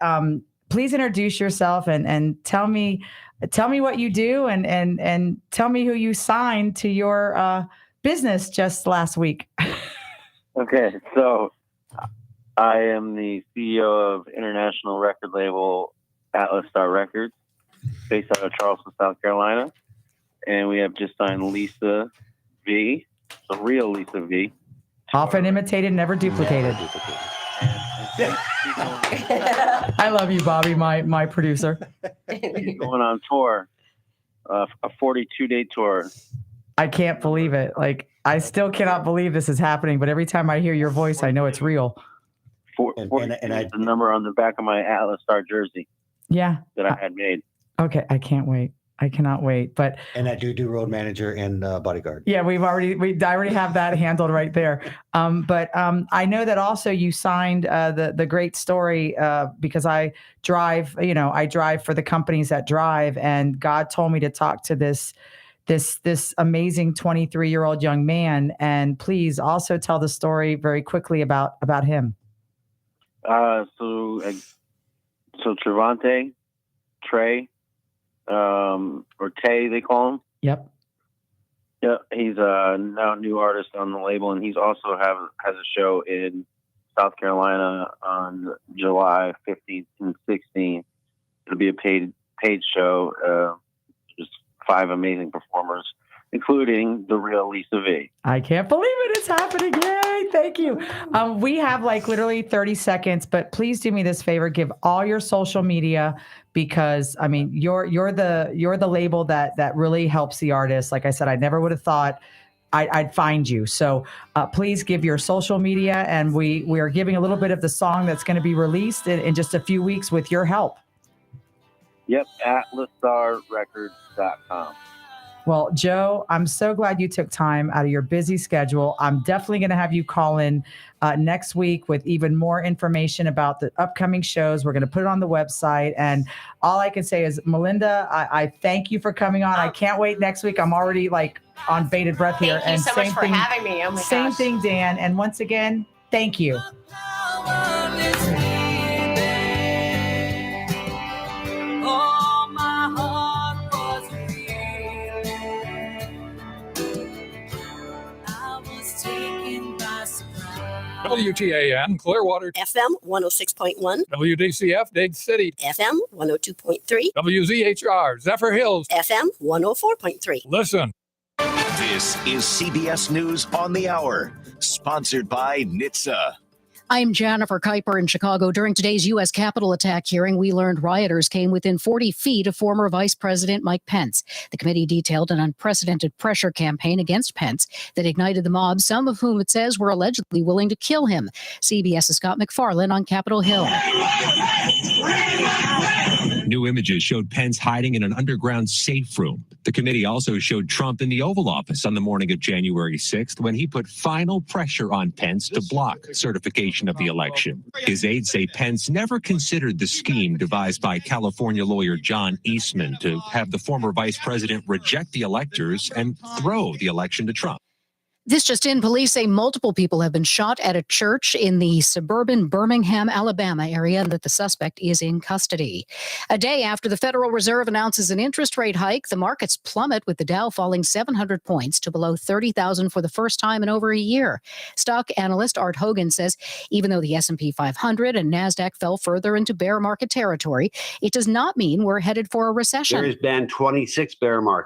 please introduce yourself and tell me what you do and tell me who you signed to your business just last week. Okay, so I am the CEO of international record label Atlas Star Records, based out of Charleston, South Carolina, and we have just signed Lisa V, the real Lisa V. Often imitated, never duplicated. I love you, Bobby, my producer. She's going on tour, a 42-day tour. I can't believe it. Like, I still cannot believe this is happening, but every time I hear your voice, I know it's real. And the number on the back of my Atlas Star jersey. Yeah. That I had made. Okay, I can't wait. I cannot wait. But I do road manager and bodyguard. Yeah, I already have that handled right there. But I know that also you signed the great story because I drive for the companies that drive, and God told me to talk to this amazing 23-year-old young man. And please also tell the story very quickly about him. So Trey, or Tay, they call him. Yep. Yeah, he's now a new artist on the label, and he's also has a show in South Carolina on July 15th and 16th. It'll be a paid show. Just 5 amazing performers, including the real Lisa V. I can't believe it. It's happening. Yay. Thank you. We have literally 30 seconds, but please do me this favor. Give all your social media, because I mean, you're the label that really helps the artist. Like I said, I never would have thought I'd find you. So please give your social media, and we are giving a little bit of the song that's going to be released in just a few weeks with your help. Yep. AtlasStarRecords.com. Well, Joe, I'm so glad you took time out of your busy schedule. I'm definitely going to have you call in next week with even more information about the upcoming shows. We're going to put it on the website. And all I can say is, Melinda, I thank you for coming on. I can't wait next week. I'm already on bated breath here. Thank you so much for having me. Oh my gosh. Same thing, Dan. And once again, thank you. WTAN, Clearwater. FM 106.1. WDCF, Dade City. FM 102.3. WZHR, Zephyr Hills. FM 104.3. Listen. This is CBS News on the Hour, sponsored by NHTSA. I'm Jennifer Kuiper in Chicago. During today's U.S. Capitol attack hearing, we learned rioters came within 40 feet of former Vice President Mike Pence. The committee detailed an unprecedented pressure campaign against Pence that ignited the mob, some of whom it says were allegedly willing to kill him. CBS's Scott McFarlane on Capitol Hill. New images showed Pence hiding in an underground safe room. The committee also showed Trump in the Oval Office on the morning of January 6th when he put final pressure on Pence to block certification portion of the election. His aides say Pence never considered the scheme devised by California lawyer John Eastman to have the former vice president reject the electors and throw the election to Trump. This just in, police say multiple people have been shot at a church in the suburban Birmingham, Alabama area, and that the suspect is in custody. A day after the Federal Reserve announces an interest rate hike, the markets plummet with the Dow falling 700 points to below 30,000 for the first time in over a year. Stock analyst Art Hogan says even though the S&P 500 and NASDAQ fell further into bear market territory, it does not mean we're headed for a recession. There has been 26 bear markets.